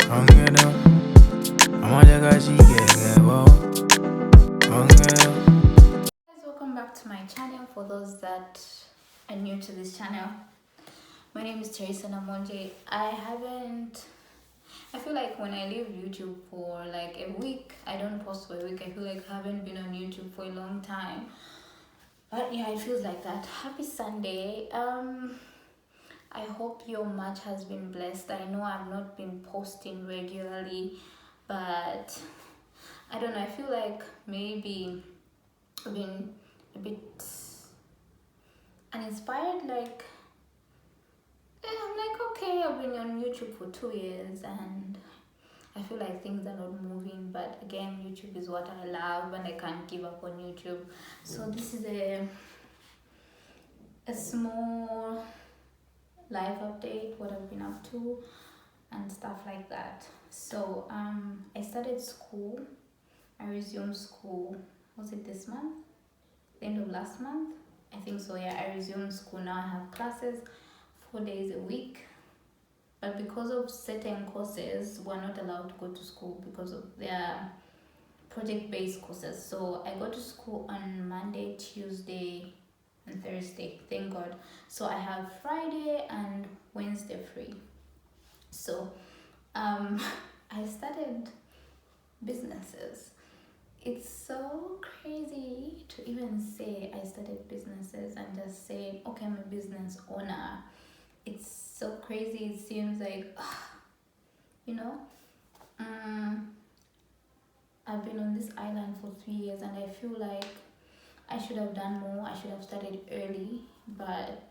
Guys, welcome back to my channel. For those that are new to this channel, my name is Theresa Namonje. I feel like when I leave YouTube for like a week, I don't post for a week. I feel like I haven't been on YouTube for a long time. But yeah, it feels like that. Happy Sunday. I hope your March has been blessed. I know I've not been posting regularly, but I don't know. I feel like maybe I've been a bit uninspired. Like, I'm like, okay, I've been on YouTube for 2 years and I feel like things are not moving. But again, YouTube is what I love and I can't give up on YouTube. So this is a small life update, what I've been up to and stuff like that. So I started school. I resumed school. Was it this month? The end of last month? I think so. Yeah, I resumed school. Now I have classes 4 days a week. But because of certain courses, we're not allowed to go to school because of their project-based courses. So I go to school on Monday, Tuesday, and Thursday. Thank God. So I have Friday and Wednesday free. So I started businesses. It's so crazy to even say I started businesses and just say, okay, I'm a business owner. It's so crazy. It seems like, you know, I've been on this island for 3 years and I feel like I should have done more. I should have started early, but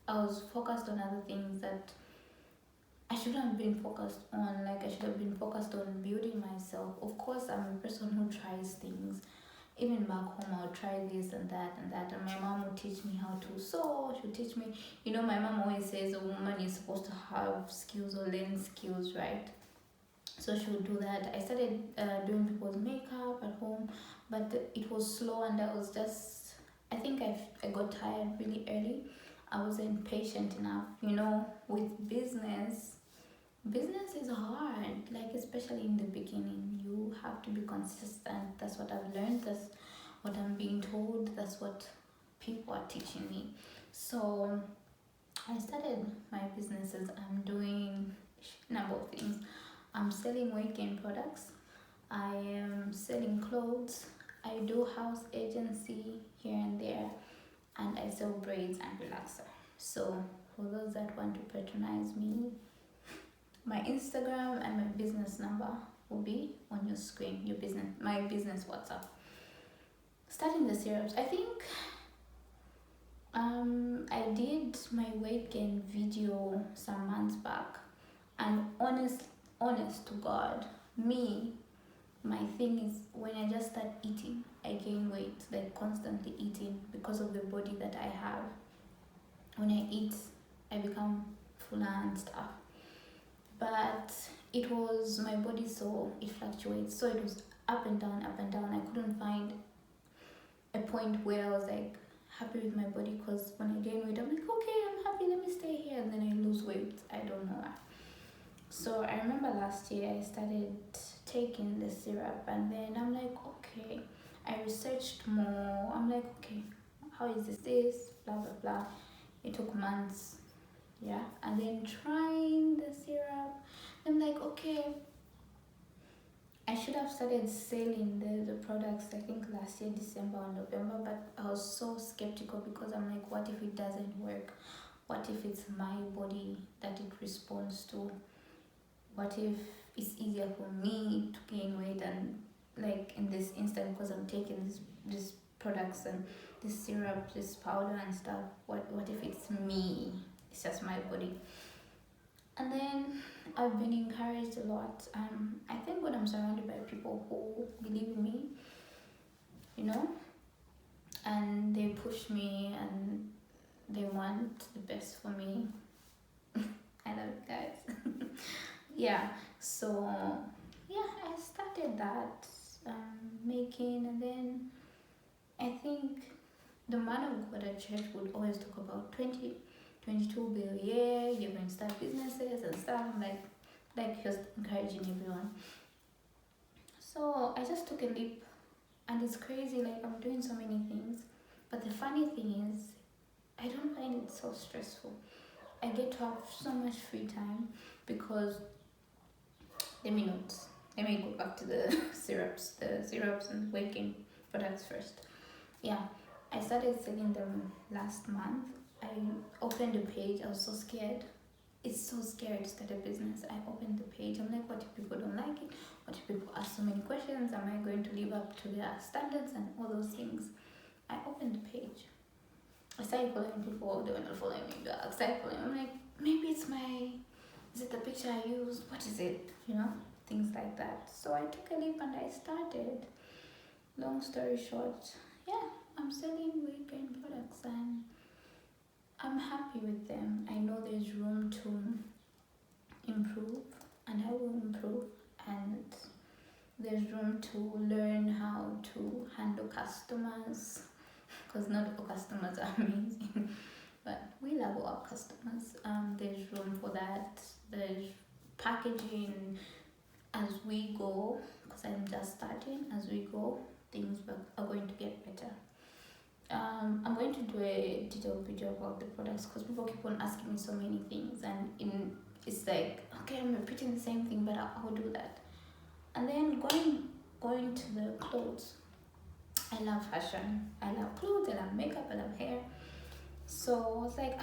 I was focused on other things that I shouldn't have been focused on. Like, I should have been focused on building myself. Of course, I'm a person who tries things. Even back home, I'll try this and that and that. And my mom would teach me how to sew. She'll teach me. You know, my mom always says a woman is supposed to have skills or learn skills, right? So she would do that. I started doing people's makeup at home, but it was slow and I think I got tired really early. I wasn't patient enough. You know, with business is hard, like especially in the beginning. You have to be consistent. That's what I've learned. That's what I'm being told. That's what people are teaching me. So I started my businesses. I'm doing a number of things. I'm selling weight gain products. I am selling clothes. I do house agency here and there, and I sell braids and relaxer. So for those that want to patronize me, my Instagram and my business number will be on your screen. My business WhatsApp. Starting the syrups, I think I did my weight gain video some months back, and honest to God, my thing is when I just start eating, I gain weight, like constantly eating because of the body that I have. When I eat, I become fuller and stuff. But it was my body, so it fluctuates. So it was up and down, up and down. I couldn't find a point where I was like happy with my body, because when I gain weight, I'm like, okay, I'm happy, let me stay here, and then I lose weight. I don't know why. So I remember last year I started taking the syrup, and then I'm like, okay, I researched more. I'm like, okay, how is this, blah blah blah. It took months, yeah, and then trying the syrup, I'm like, okay, I should have started selling the products, I think last year, December or November, but I was so skeptical because I'm like, what if it doesn't work? What if it's my body that it responds to? What if it's easier for me to gain weight, and like in this instant, because I'm taking this products and this syrup, this powder and stuff, what if it's me? It's just my body. And then I've been encouraged a lot. I think when I'm surrounded by people who believe in me, you know, and they push me and they want the best for me. I love it, guys. Yeah, so yeah, I started that making, and then I think the man of God at church would always talk about 2022 will be a year, you're going to start businesses and stuff. I'm like, Like he was encouraging everyone. So I just took a leap, and it's crazy. Like I'm doing so many things, but the funny thing is, I don't find it so stressful. I get to have so much free time because let me note. Let me go back to the syrups and weight gain products first. Yeah, I started selling them last month. I opened a page. I was so scared. It's so scary to start a business. I opened the page. I'm like, what if people don't like it? What if people ask so many questions? Am I going to live up to their standards and all those things? I opened the page. I started following people. They were not following me back. I started following. I'm like, maybe it's is it the picture I used? What is it? Things like that. So I took a leap and I started. Long story short, yeah, I'm selling weight gain products and I'm happy with them. I know there's room to improve and I will improve, and there's room to learn how to handle customers because not all customers are amazing, but we love our customers. There's room for that. There's packaging as we go, because I'm just starting. As we go, things are going to get better. I'm going to do a detailed video about the products because people keep on asking me so many things, and it's like, okay, I'm repeating the same thing, but I'll do that. And then going to the clothes. I love fashion. I love clothes. I love makeup. I love hair. So I was like,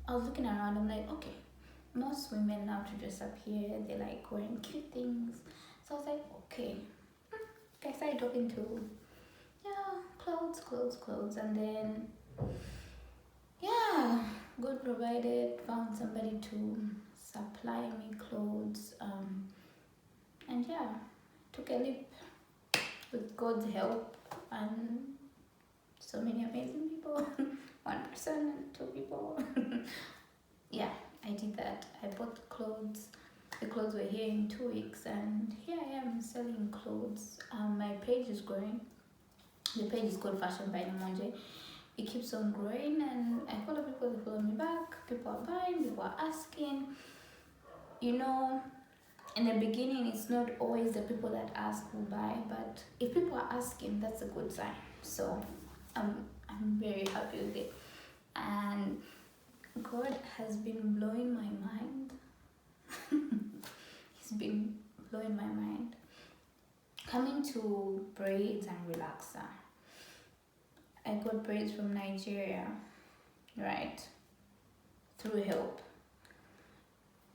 I was looking around. I'm like, okay, most women now to dress up here, they like wearing cute things. So I was like, okay. I started talking to clothes, and then God provided, found somebody to supply me clothes, and took a leap with God's help and so many amazing people. One person and two people. I did that. I bought clothes. The clothes were here in 2 weeks, and here I am selling clothes. My page is growing. The page is called Fashion by Namonje. It keeps on growing, and I follow people. They follow me back. People are buying. People are asking. In the beginning, it's not always the people that ask who buy, but if people are asking, that's a good sign. So I'm very happy with it, and God has been blowing my mind. He's been blowing my mind. Coming to braids and relaxer. I got braids from Nigeria, right? Through help.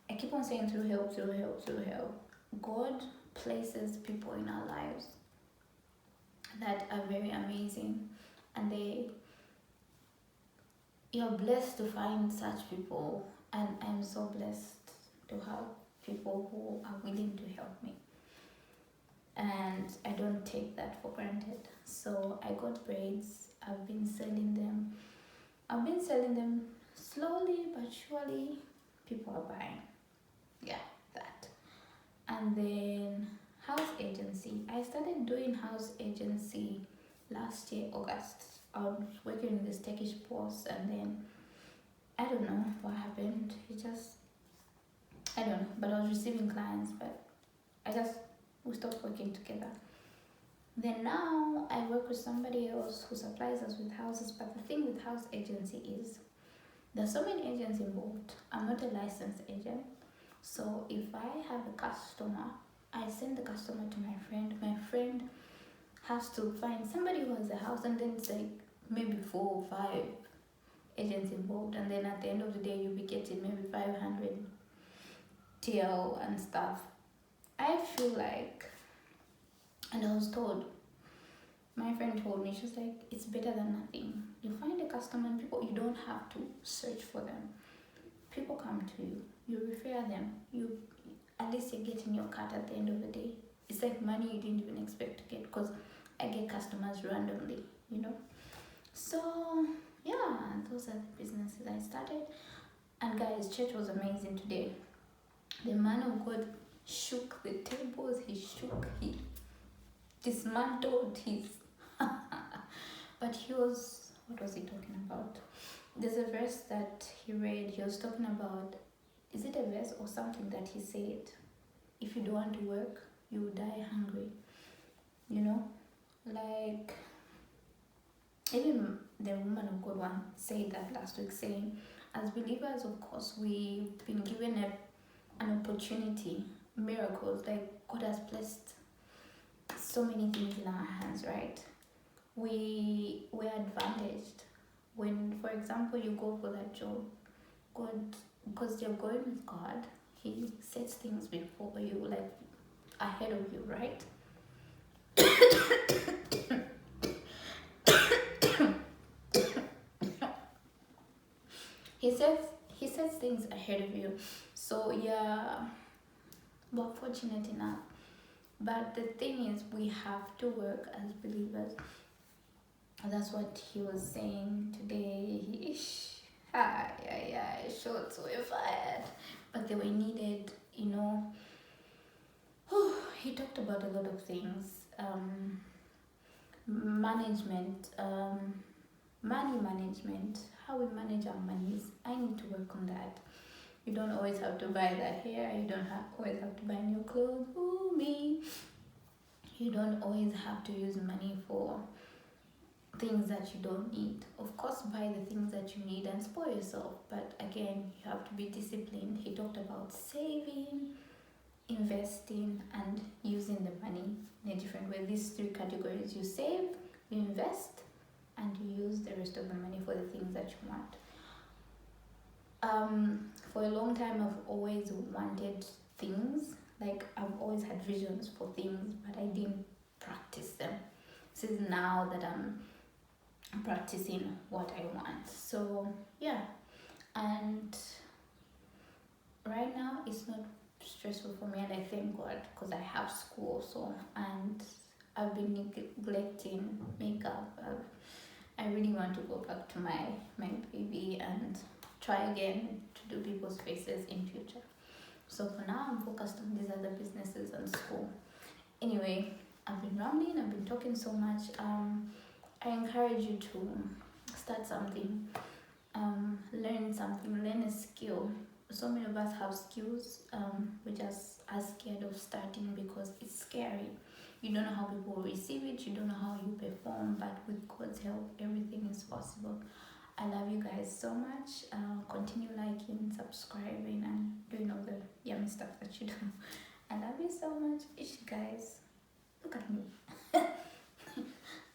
I keep on saying through help. God places people in our lives that are very amazing, and you're blessed to find such people, and I'm so blessed to have people who are willing to help me, and I don't take that for granted. So I got braids. I've been selling them slowly but surely. People are buying. That. And then house agency. I started doing house agency last year, August. I was working in this Turkish post, and then I don't know what happened. I don't know, but I was receiving clients, but we stopped working together. Then now I work with somebody else who supplies us with houses, but the thing with house agency is there's so many agents involved. I'm not a licensed agent. So if I have a customer, I send the customer to my friend. My friend has to find somebody who has a house, and then it's like maybe 4 or 5 agents involved, and then at the end of the day you'll be getting maybe 500 TL and stuff. I feel like, and I was told, my friend told me, she's like, it's better than nothing. You find a customer, and people, you don't have to search for them. People come to you, you refer them, at least you're getting your cut at the end of the day. It's like money you didn't even expect to get, because I get customers randomly, So those are the businesses I started. And guys, church was amazing today. The man of God shook the tables. He dismantled his but what was he talking about? There's a verse that he read. He was talking about is it a verse or something that he said? If you don't want to work, you will die hungry. You know, like even the woman of God one said that last week, saying, as believers, of course, we've been given an opportunity, miracles. Like God has placed so many things in our hands, right? We're advantaged when, for example, you go for that job. God, because you're going with God, He sets things before you, like ahead of you, right? He sets things ahead of you. So yeah, we're fortunate enough. But the thing is, we have to work as believers. That's what he was saying today. Shots were fired, but they were needed. You know, he talked about a lot of things. Management, money management, how we manage our monies. I need to work on that. You don't always have to buy that hair. You don't always have to buy new clothes. Ooh, me. You don't always have to use money for things that you don't need. Of course, buy the things that you need and spoil yourself. But again, you have to be disciplined. He talked about saving, investing, and using the money in a different way. These three categories: you save, you invest, and you use the rest of the money for the things that you want. For a long time, I've always wanted things. Like I've always had visions for things, but I didn't practice them. This is now that I'm practicing what I want. So yeah, and right now it's not stressful for me, and I thank God because I have school. So, and I've been neglecting makeup. I really want to go back to my baby and try again to do people's faces in future. So for now, I'm focused on these other businesses and school. Anyway, I've been rambling. I've been talking so much. I encourage you to start something, learn something, learn a skill. So many of us have skills, we're just as scared of starting because it's scary. You don't know how people will receive it, you don't know how you perform, but with God's help, everything is possible. I love you guys so much. Continue liking, subscribing, and doing all the yummy stuff that you do. I love you so much. Ish, guys. Look at me.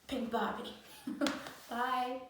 Pink Barbie. Bye.